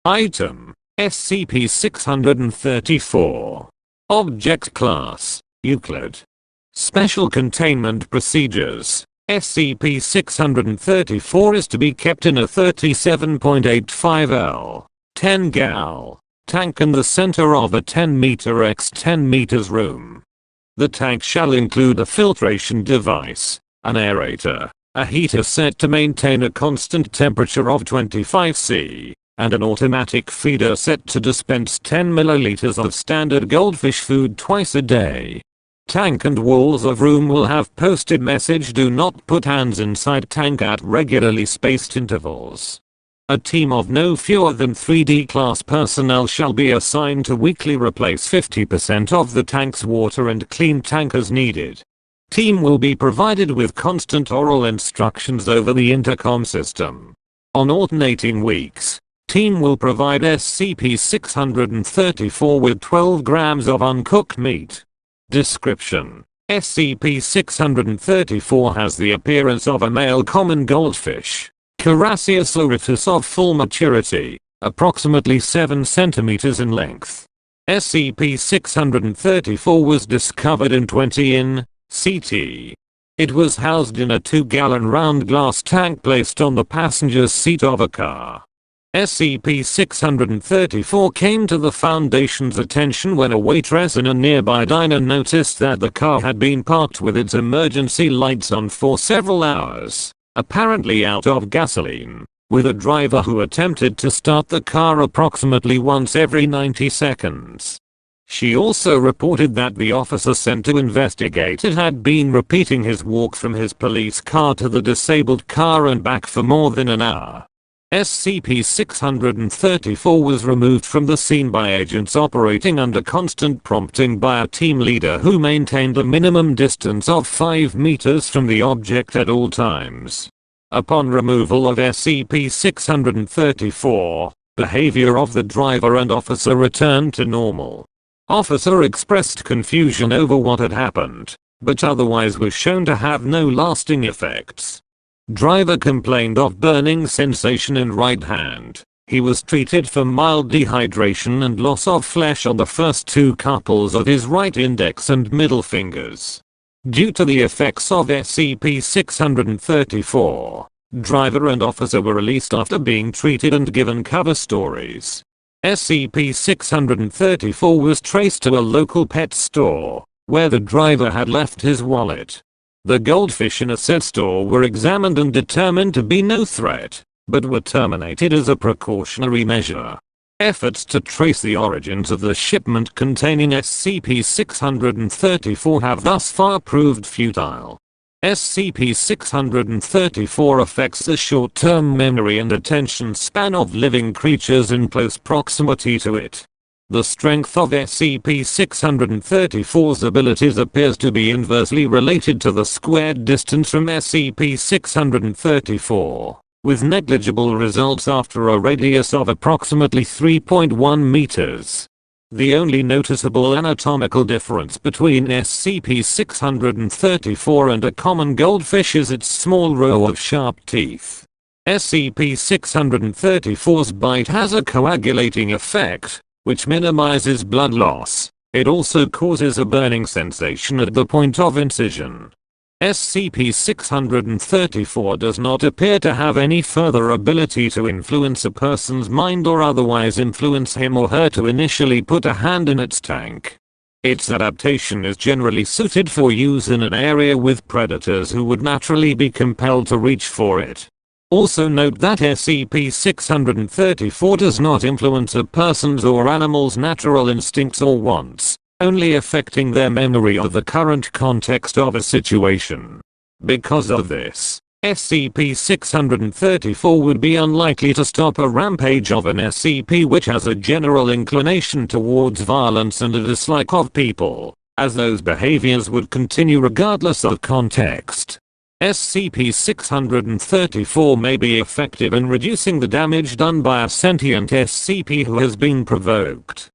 Item: SCP-634. Object Class: Euclid. Special Containment Procedures: SCP-634 is to be kept in a 37.85 L, 10 gal tank in the center of a 10 meter x 10 meters room. The tank shall include a filtration device, an aerator, a heater set to maintain a constant temperature of 25 C, and an automatic feeder set to dispense 10 milliliters of standard goldfish food twice a day. Tank and walls of room will have posted message: do not put hands inside tank at regularly spaced intervals. A team of no fewer than 3D class personnel shall be assigned to weekly replace 50% of the tank's water and clean tank as needed. Team will be provided with constant oral instructions over the intercom system. On alternating weeks, team will provide SCP-634 with 12 grams of uncooked meat. Description: SCP-634 has the appearance of a male common goldfish, Carassius auratus, of full maturity, approximately 7 cm in length. SCP-634 was discovered in 20 in CT. It was housed in a 2-gallon round glass tank placed on the passenger seat of a car. SCP-634 came to the Foundation's attention when a waitress in a nearby diner noticed that the car had been parked with its emergency lights on for several hours, apparently out of gasoline, with a driver who attempted to start the car approximately once every 90 seconds. She also reported that the officer sent to investigate it had been repeating his walk from his police car to the disabled car and back for more than an hour. SCP-634 was removed from the scene by agents operating under constant prompting by a team leader who maintained a minimum distance of 5 meters from the object at all times. Upon removal of SCP-634, behavior of the driver and officer returned to normal. Officer expressed confusion over what had happened, but otherwise was shown to have no lasting effects. Driver complained of burning sensation in right hand. He was treated for mild dehydration and loss of flesh on the first 2 carpals of his right index and middle fingers. Due to the effects of SCP-634, driver and officer were released after being treated and given cover stories. SCP-634 was traced to a local pet store, where the driver had left his wallet. The goldfish in a said store were examined and determined to be no threat, but were terminated as a precautionary measure. Efforts to trace the origins of the shipment containing SCP-634 have thus far proved futile. SCP-634 affects the short-term memory and attention span of living creatures in close proximity to it. The strength of SCP-634's abilities appears to be inversely related to the squared distance from SCP-634, with negligible results after a radius of approximately 3.1 meters. The only noticeable anatomical difference between SCP-634 and a common goldfish is its small row of sharp teeth. SCP-634's bite has a coagulating effect, which minimizes blood loss. It also causes a burning sensation at the point of incision. SCP-634 does not appear to have any further ability to influence a person's mind or otherwise influence him or her to initially put a hand in its tank. Its adaptation is generally suited for use in an area with predators who would naturally be compelled to reach for it. Also note that SCP-634 does not influence a person's or animal's natural instincts or wants, only affecting their memory of the current context of a situation. Because of this, SCP-634 would be unlikely to stop a rampage of an SCP which has a general inclination towards violence and a dislike of people, as those behaviors would continue regardless of context. SCP-634 may be effective in reducing the damage done by a sentient SCP who has been provoked.